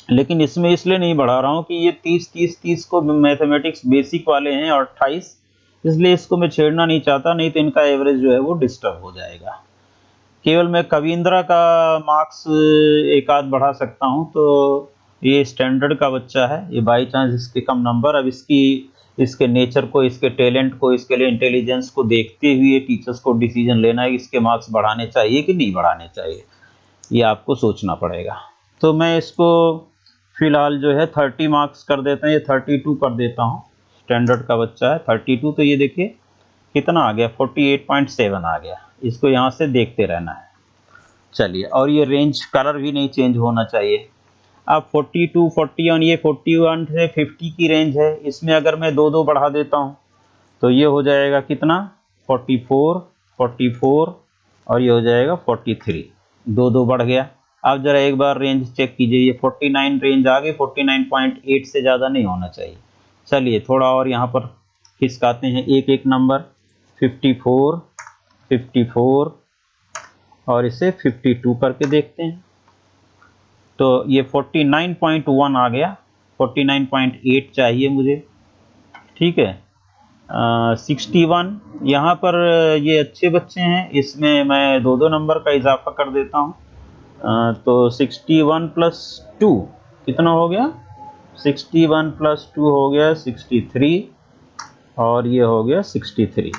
लेकिन इसमें इसलिए नहीं बढ़ा रहा हूँ कि ये 30 को मैथमेटिक्स बेसिक वाले हैं और 28, इसलिए इसको मैं छेड़ना नहीं चाहता, नहीं तो इनका एवरेज जो है वो डिस्टर्ब हो जाएगा। केवल मैं कविंद्रा का मार्क्स एक आध बढ़ा सकता हूँ। तो ये स्टैंडर्ड का बच्चा है, ये बाई चांस इसके कम नंबर, अब इसके नेचर को, इसके टैलेंट को, इसके लिए इंटेलिजेंस को देखते हुए टीचर्स को डिसीजन लेना है इसके मार्क्स बढ़ाने चाहिए कि नहीं बढ़ाने चाहिए, ये आपको सोचना पड़ेगा। तो मैं इसको फिलहाल जो है 30 मार्क्स कर देते हैं, ये 32 कर देता हूँ। स्टैंडर्ड का बच्चा है 32, तो ये देखिए कितना आ गया, 48.7 आ गया। इसको यहाँ से देखते रहना है। चलिए, और ये रेंज कलर भी नहीं चेंज होना चाहिए। अब 42, 41, ये 41 से 50 की रेंज है, इसमें अगर मैं दो दो बढ़ा देता हूँ तो ये हो जाएगा कितना, 44, 44 और ये हो जाएगा 43, दो दो बढ़ गया। अब जरा एक बार रेंज चेक कीजिए, ये 49 रेंज आ गई, 49.8 से ज़्यादा नहीं होना चाहिए। चलिए थोड़ा और यहाँ पर खिसकाते हैं एक एक नंबर, 54, 54 और इसे 52 करके देखते हैं। तो ये 49.1 आ गया, 49.8 चाहिए मुझे, ठीक है। 61 यहाँ पर, ये अच्छे बच्चे हैं, इसमें मैं दो दो नंबर का इजाफा कर देता हूँ। तो 61 प्लस 2 कितना हो गया, 61 प्लस 2 हो गया 63 और ये हो गया 63।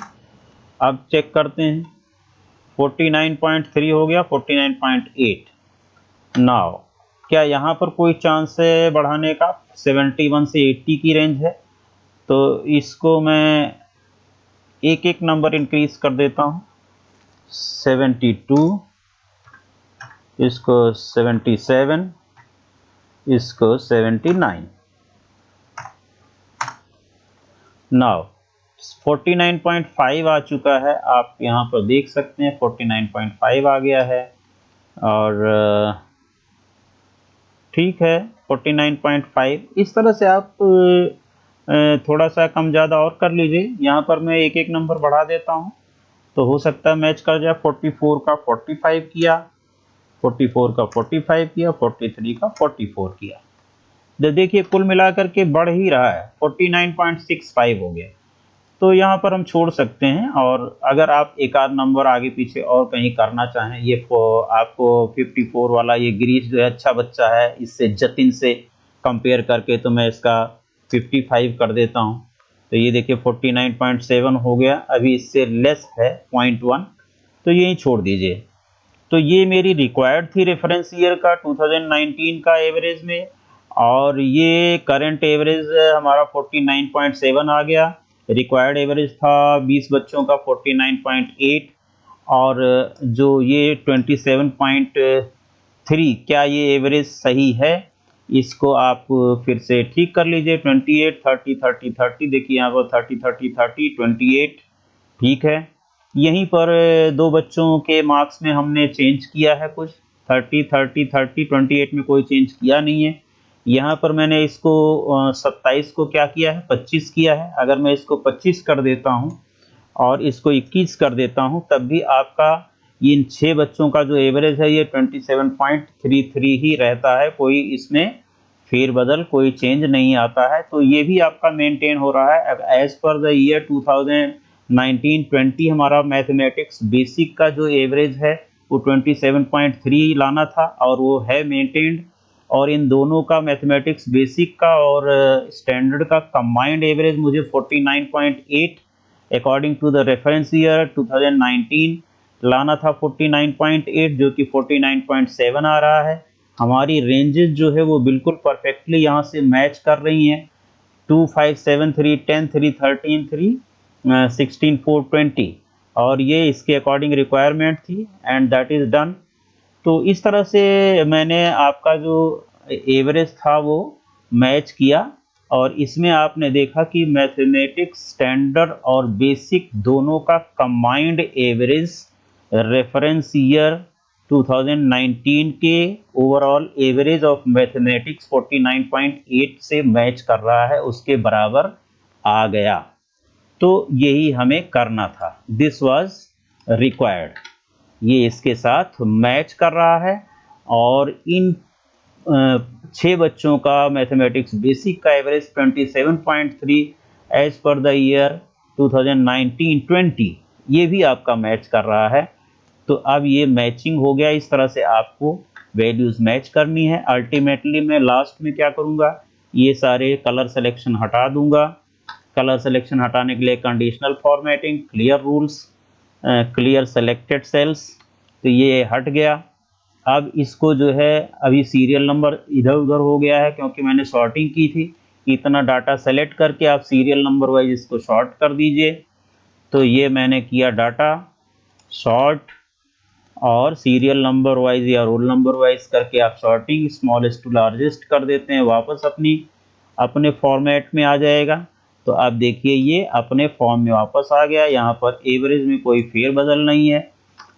अब चेक करते हैं, 49.3 हो गया 49.8। नाउ क्या यहाँ पर कोई चांस है बढ़ाने का, 71 से 80 की रेंज है, तो इसको मैं एक एक नंबर इंक्रीज कर देता हूँ। 72, इसको 77, इसको 79। नाउ 49.5 आ चुका है, आप यहाँ पर देख सकते हैं 49.5 आ गया है। और ठीक है 49.5, इस तरह से आप थोड़ा सा कम ज़्यादा और कर लीजिए। यहाँ पर मैं एक एक नंबर बढ़ा देता हूँ तो हो सकता है मैच कर जाए। 44 का 45 किया, 44 का 45 किया, 43 का 44 किया, तो देखिए कुल मिलाकर के बढ़ ही रहा है, 49.65 हो गया। तो यहाँ पर हम छोड़ सकते हैं, और अगर आप एक आध नंबर आगे पीछे और कहीं करना चाहें, ये आपको 54 वाला ये गिरीश जो है अच्छा बच्चा है, इससे जतिन से कंपेयर करके तो मैं इसका 55 कर देता हूँ। तो ये देखिए 49.7 हो गया, अभी इससे लेस है 0.1, तो यही छोड़ दीजिए। तो ये मेरी रिक्वायर्ड थी रेफरेंस ईयर का 2019 का एवरेज में, और ये करंट एवरेज हमारा 49.7 आ गया। रिक्वायर्ड एवरेज था 20 बच्चों का 49.8, और जो ये 27.3, क्या ये एवरेज सही है, इसको आप फिर से ठीक कर लीजिए। 28, 30, 30, 30, देखिए यहाँ पर 30, 30, 30, 28, ठीक है। यहीं पर दो बच्चों के मार्क्स में हमने चेंज किया है कुछ, 30, 30, 30, 28 में कोई चेंज किया नहीं है। यहाँ पर मैंने इसको 27 को क्या किया है, 25 किया है। अगर मैं इसको 25 कर देता हूँ और इसको 21 कर देता हूँ, तब भी आपका इन 6 बच्चों का जो एवरेज है ये 27.33 ही रहता है, कोई इसमें फेरबदल, कोई चेंज नहीं आता है। तो ये भी आपका मेंटेन हो रहा है। एज पर द ईयर 2019-20 हमारा मैथमेटिक्स बेसिक का जो एवरेज है वो 27.3 लाना था, और वो है मेंटेन्ड। और इन दोनों का, मैथमेटिक्स बेसिक का और स्टैंडर्ड का कंबाइंड एवरेज मुझे 49.8 according to the reference year 2019 लाना था, 49.8 जो कि 49.7 आ रहा है। हमारी रेंजेस जो है वो बिल्कुल परफेक्टली यहाँ से मैच कर रही हैं, 2, 5, 7, 3, 10, 3, 13, 3, 16, 4, 20, और ये इसके अकॉर्डिंग रिक्वायरमेंट थी, एंड दैट इज डन। तो इस तरह से मैंने आपका जो एवरेज था वो मैच किया, और इसमें आपने देखा कि मैथमेटिक्स स्टैंडर्ड और बेसिक दोनों का कंबाइंड एवरेज रेफरेंस ईयर 2019 के ओवरऑल एवरेज ऑफ मैथमेटिक्स 49.8 से मैच कर रहा है, उसके बराबर आ गया। तो यही हमें करना था, दिस वाज रिक्वायर्ड। ये इसके साथ मैच कर रहा है। और इन 6 बच्चों का मैथमेटिक्स बेसिक का average 27.3 as per the year 2019-20, ये भी आपका मैच कर रहा है। तो अब ये मैचिंग हो गया। इस तरह से आपको वैल्यूज मैच करनी है। अल्टीमेटली मैं लास्ट में क्या करूंगा, ये सारे कलर सिलेक्शन हटा दूंगा। कलर सिलेक्शन हटाने के लिए conditional formatting, clear rules, clear selected cells, तो ये हट गया। अब इसको जो है, अभी सीरियल नंबर इधर उधर हो गया है क्योंकि मैंने सॉर्टिंग की थी। इतना डाटा सेलेक्ट करके आप सीरियल नंबर वाइज इसको शॉर्ट कर दीजिए। तो ये मैंने किया डाटा शॉर्ट, और सीरियल नंबर वाइज या रोल नंबर वाइज करके आप शॉर्टिंग स्मॉलेस्ट टू लार्जेस्ट कर देते हैं, वापस अपने फॉर्मेट में आ जाएगा। तो आप देखिए ये अपने फॉर्म में वापस आ गया। यहाँ पर एवरेज में कोई फेरबदल नहीं है,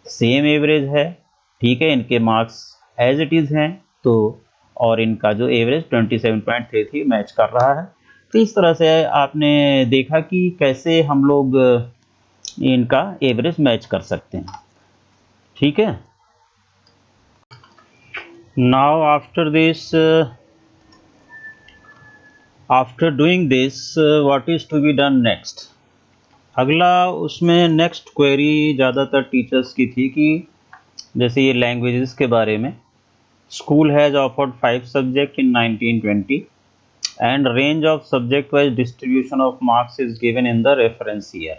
सेम एवरेज है। ठीक है, इनके मार्क्स एज इट इज़ हैं। तो और इनका जो एवरेज 27.33 मैच कर रहा है। तो इस तरह से आपने देखा कि कैसे हम लोग इनका एवरेज मैच कर सकते हैं। ठीक है, now after doing this what is to be done next. अगला उसमें नेक्स्ट क्वेरी ज़्यादातर टीचर्स की थी कि जैसे ये लैंग्वेजेस के बारे में, school has offered 5 subject in 1920 and range of subject wise distribution of marks is given in the reference year.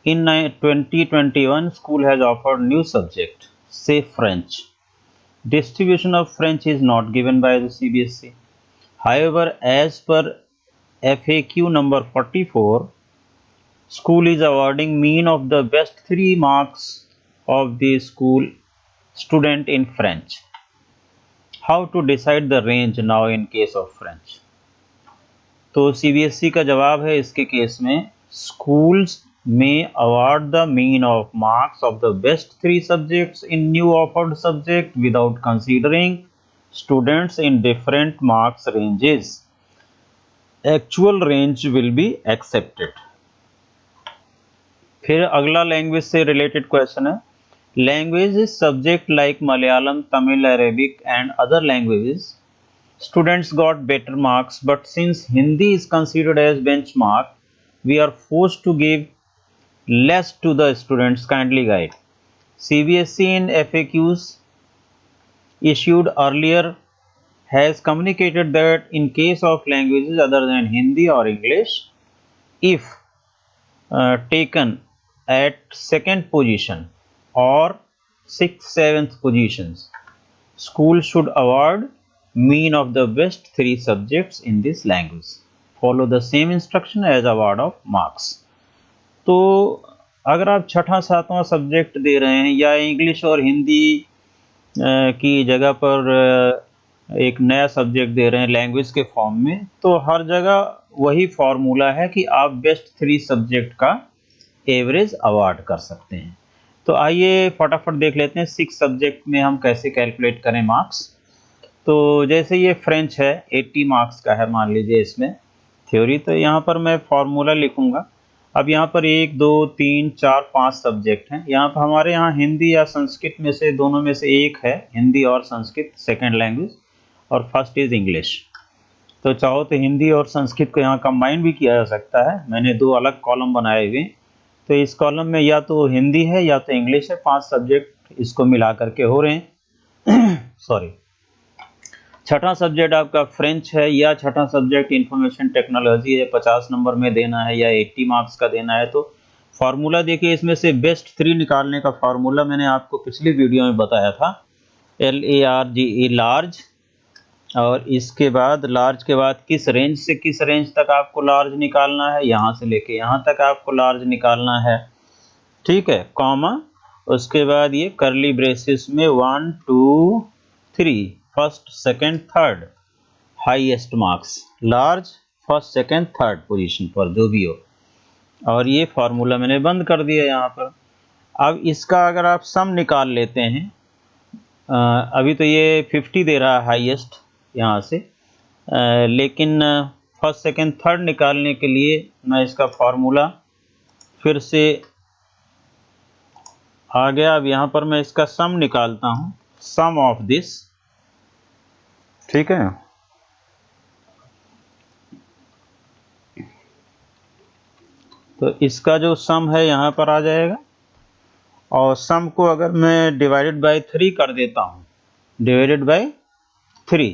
In 2021, school has offered new subject, say French. Distribution of French is not given by the CBSE. However, as per FAQ number 44, school is awarding mean of the best 3 marks of the school student in French. How to decide the range now in case of French? तो CBSE का जवाब है इसके case में, schools may award the mean of marks of the best 3 subjects in new offered subject without considering students in different marks ranges. Actual range will be accepted. फिर अगला language से related question है, language subject like Malayalam, Tamil, Arabic and other languages students got better marks, but since Hindi is considered as benchmark, we are forced to give less to the students. Kindly guide. CBSE in FAQs issued earlier has communicated that in case of languages other than Hindi or English, if taken at second position or 6th, 7th positions, school should award mean of the best 3 subjects in this language. Follow the same instruction as award of marks. तो अगर आप छठा सातवां subject they रहे हैं या English और हिंदी की जगह पर एक नया सब्जेक्ट दे रहे हैं लैंग्वेज के फॉर्म में, तो हर जगह वही फॉर्मूला है कि आप बेस्ट 3 सब्जेक्ट का एवरेज अवार्ड कर सकते हैं। तो आइए फटाफट देख लेते हैं 6 सब्जेक्ट में हम कैसे कैलकुलेट करें मार्क्स। तो जैसे ये फ्रेंच है 80 मार्क्स का है मान लीजिए इसमें थ्योरी, तो यहाँ पर मैं फॉर्मूला लिखूंगा। अब यहाँ पर 1 2 3 4 5 सब्जेक्ट हैं। यहाँ पर हमारे यहाँ हिंदी या संस्कृत में से दोनों में से एक है, हिंदी और संस्कृत सेकेंड लैंग्वेज, और फर्स्ट इज इंग्लिश। तो चाहो तो हिंदी और संस्कृत को यहाँ कंबाइन भी किया जा सकता है। मैंने 2 अलग कॉलम बनाए हुए, तो इस कॉलम में या तो हिंदी है या तो इंग्लिश है, 5 सब्जेक्ट इसको मिला करके हो रहे हैं। सॉरी, छठा सब्जेक्ट आपका फ्रेंच है या छठा सब्जेक्ट इंफॉर्मेशन टेक्नोलॉजी है, 50 नंबर में देना है या 80 मार्क्स का देना है। तो फार्मूला देखिए, इसमें से बेस्ट 3 निकालने का फार्मूला मैंने आपको पिछली वीडियो में बताया था, LARGE लार्ज। और इसके बाद लार्ज के बाद किस रेंज से किस रेंज तक आपको लार्ज निकालना है, यहाँ से लेके यहाँ तक आपको लार्ज निकालना है। ठीक है, कॉमा, उसके बाद ये करली ब्रेसेस में 1 2 3 first second third highest marks, large first second third position पर जो भी हो। और ये फार्मूला मैंने बंद कर दिया यहाँ पर। अब इसका अगर आप सम निकाल लेते हैं, अभी तो ये 50 दे रहा है हाईएस्ट यहाँ से, लेकिन फर्स्ट सेकंड थर्ड निकालने के लिए मैं इसका फॉर्मूला फिर से आ गया। अब यहाँ पर मैं इसका सम निकालता हूँ, सम ऑफ दिस, ठीक है। तो इसका जो सम है यहाँ पर आ जाएगा, और सम को अगर मैं डिवाइडेड बाय 3 कर देता हूँ, डिवाइडेड बाय 3,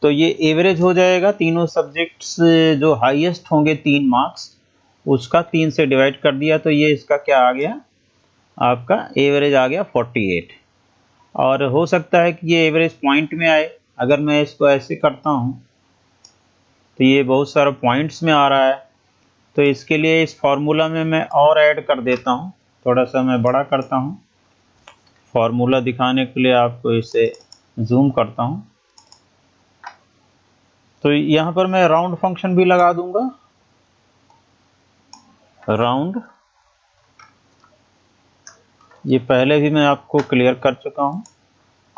तो ये एवरेज हो जाएगा। तीनों सब्जेक्ट्स जो हाईएस्ट होंगे 3 मार्क्स, उसका 3 से डिवाइड कर दिया, तो ये इसका क्या आ गया, आपका एवरेज आ गया 48। और हो सकता है कि ये एवरेज पॉइंट में आए। अगर मैं इसको ऐसे करता हूँ तो ये बहुत सारा पॉइंट्स में आ रहा है, तो इसके लिए इस फॉर्मूला में मैं और ऐड कर देता हूँ, थोड़ा सा मैं बड़ा करता हूँ फॉर्मूला दिखाने के लिए, आपको इसे जूम करता हूँ। तो यहाँ पर मैं राउंड फंक्शन भी लगा दूंगा, राउंड, ये पहले भी मैं आपको क्लियर कर चुका हूँ,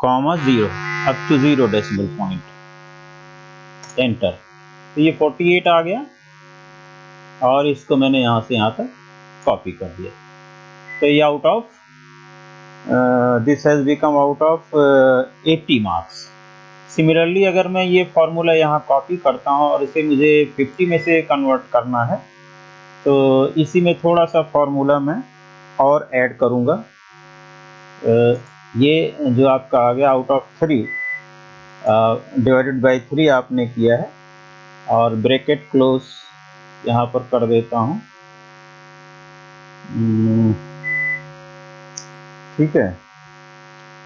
comma 0 up to 0 decimal point, enter. तो ये 48 आ गया, और इसको मैंने यहाँ से यहाँ तक कॉपी कर दिया। तो ये out of this has become out of 80 marks. Similarly अगर मैं ये फॉर्मूला यहाँ कॉपी करता हूँ और इसे मुझे 50 में से कन्वर्ट करना है, तो इसी में थोड़ा सा फॉर्मूला मैं और ऐड करूँगा। ये जो आपका आ गया आउट ऑफ 3 डिवाइडेड बाय 3 आपने किया है, और ब्रैकेट क्लोज यहाँ पर कर देता हूँ, ठीक है,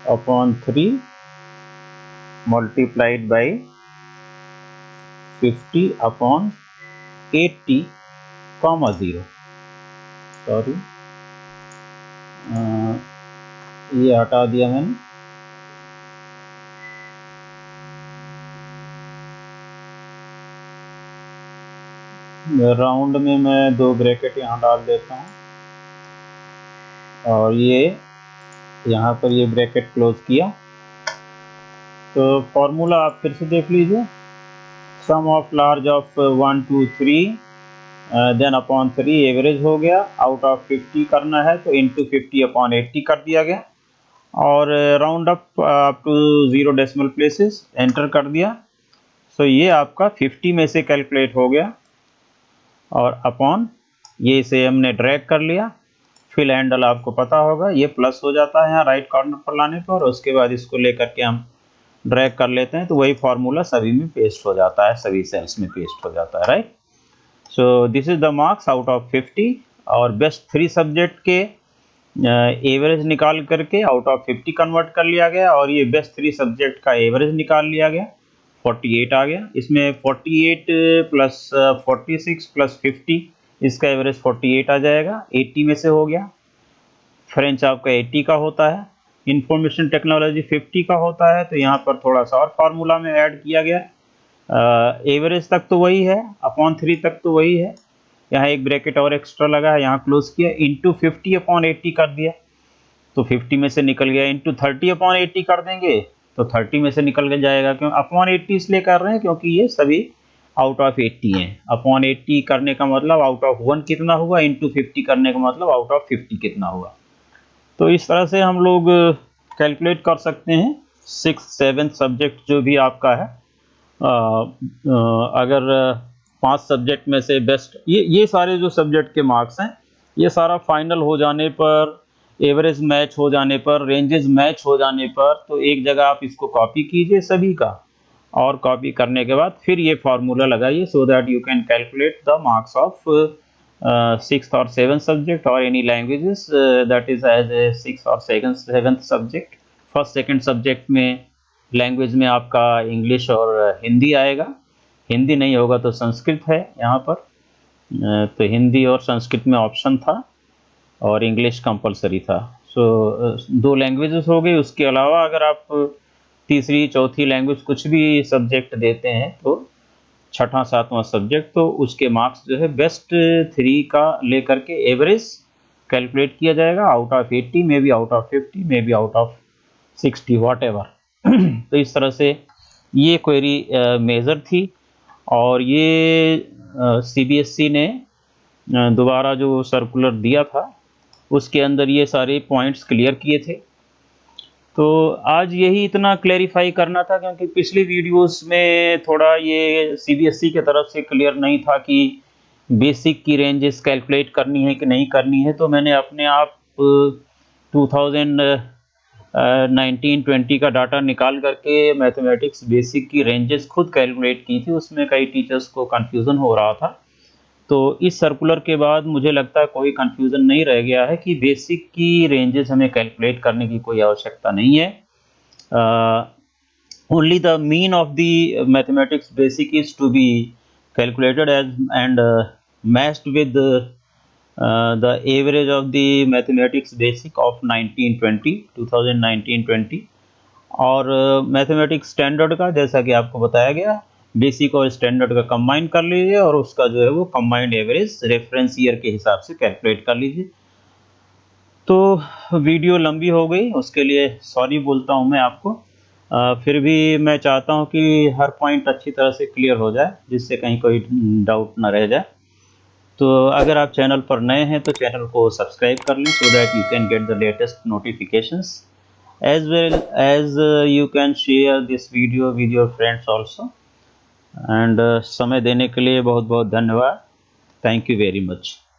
upon 3 multiplied by 50 upon 80 comma 0, sorry ये हटा दिया मैंने, राउंड में मैं 2 ब्रैकेट यहाँ डाल देता हूँ, और ये यहाँ पर ये ब्रैकेट क्लोज किया। तो फॉर्मूला आप फिर से देख लीजिए, sum of large of 1 2 3 then upon 3 average हो गया, आउट ऑफ 50 करना है तो इंटू 50 अपॉन 80 कर दिया गया, और round up to 0 decimal places, enter कर दिया। सो ये आपका 50 में से कैलकुलेट हो गया, और अपॉन ये इसे हमने ड्रैग कर लिया, फिल हैंडल आपको पता होगा ये प्लस हो जाता है यहाँ राइट कॉर्नर पर लाने पर, और उसके बाद इसको लेकर के हम ड्रैग कर लेते हैं, तो वही फॉर्मूला सभी में पेस्ट हो जाता है, सभी सेल्स में पेस्ट हो जाता है, right. So this is the marks out of 50, और बेस्ट 3 सब्जेक्ट के एवरेज निकाल करके आउट ऑफ 50 कन्वर्ट कर लिया गया, और ये बेस्ट 3 सब्जेक्ट का एवरेज निकाल लिया गया, 48 आ गया। इसमें 48 प्लस 46 प्लस 50, इसका एवरेज 48 आ जाएगा, 80 में से हो गया। फ्रेंच आपका 80 का होता है, इंफॉर्मेशन टेक्नोलॉजी 50 का होता है, तो यहाँ पर थोड़ा सा और फार्मूला में ऐड किया गया। एवरेज तक तो वही है, अपॉन 3 तक तो वही है, यहाँ एक ब्रैकेट और एक्स्ट्रा लगा है, यहाँ क्लोज किया, इंटू 50 अपॉन 80 कर दिया, तो 50 में से निकल गया, इंटू 30 अपॉन 80 कर देंगे तो 30 में से निकल के जाएगा। क्यों अपॉन 80 इसलिए कर रहे हैं क्योंकि ये सभी आउट ऑफ 80 हैं। अपॉन 80 करने का मतलब आउट ऑफ 1 कितना हुआ, इंटू 50 करने का मतलब आउट ऑफ 50 कितना हुआ। तो इस तरह से हम लोग कैलकुलेट कर सकते हैं 6th 7th सब्जेक्ट जो भी आपका है। अगर 5 सब्जेक्ट में से बेस्ट ये सारे जो सब्जेक्ट के मार्क्स हैं, ये सारा फाइनल हो जाने पर, एवरेज मैच हो जाने पर, रेंजेस मैच हो जाने पर, तो एक जगह आप इसको कॉपी कीजिए सभी का, और कॉपी करने के बाद फिर ये फार्मूला लगाइए, so that you can calculate the marks of 6th और 7th सब्जेक्ट और any languages that is as a 6th और 7th subject. First second subject में लैंग्वेज में आपका इंग्लिश और हिंदी आएगा, हिंदी नहीं होगा तो संस्कृत है यहाँ पर, तो हिंदी और संस्कृत में ऑप्शन था, और इंग्लिश कंपलसरी था। सो 2 लैंग्वेजेस हो गई। उसके अलावा अगर आप तीसरी चौथी लैंग्वेज कुछ भी सब्जेक्ट देते हैं, तो छठा 7वां सब्जेक्ट, तो उसके मार्क्स जो है बेस्ट 3 का लेकर के एवरेज कैलकुलेट किया जाएगा out of 80, may be out of 50, may be out of 60, what ever. तो इस तरह से ये क्वेरी मेजर थी, और ये सीबीएसई ने दोबारा जो सर्कुलर दिया था उसके अंदर ये सारे पॉइंट्स क्लियर किए थे। तो आज यही इतना क्लैरिफाई करना था, क्योंकि पिछली वीडियोस में थोड़ा ये सीबीएसई की तरफ से क्लियर नहीं था कि बेसिक की रेंजेस कैलकुलेट करनी है कि नहीं करनी है। तो मैंने अपने आप 2019-20 का डाटा निकाल करके मैथमेटिक्स बेसिक की रेंजेस खुद कैलकुलेट की थी। उसमें कई टीचर्स को कन्फ्यूज़न हो रहा था। तो इस सर्कुलर के बाद मुझे लगता है कोई कन्फ्यूज़न नहीं रह गया है कि बेसिक की रेंजेस हमें कैलकुलेट करने की कोई आवश्यकता नहीं है। Only the mean of the mathematics basic is to be calculated as and matched with the average of the mathematics basic of 2019-20 और मैथमेटिक्स स्टैंडर्ड का, जैसा कि आपको बताया गया, बेसिक और स्टैंडर्ड का कंबाइन कर लीजिए और उसका जो है वो कंबाइंड एवरेज रेफरेंस ईयर के हिसाब से कैलकुलेट कर लीजिए। तो वीडियो लंबी हो गई, उसके लिए सॉरी बोलता हूँ मैं आपको। फिर भी मैं चाहता हूँ कि हर पॉइंट अच्छी तरह से क्लियर हो जाए, जिससे कहीं कोई डाउट ना रह जाए। तो अगर आप चैनल पर नए हैं तो चैनल को सब्सक्राइब कर लें, सो that you can get the latest notifications, as well as you can share this video with your friends also। and समय देने के लिए बहुत बहुत धन्यवाद। Thank you very much.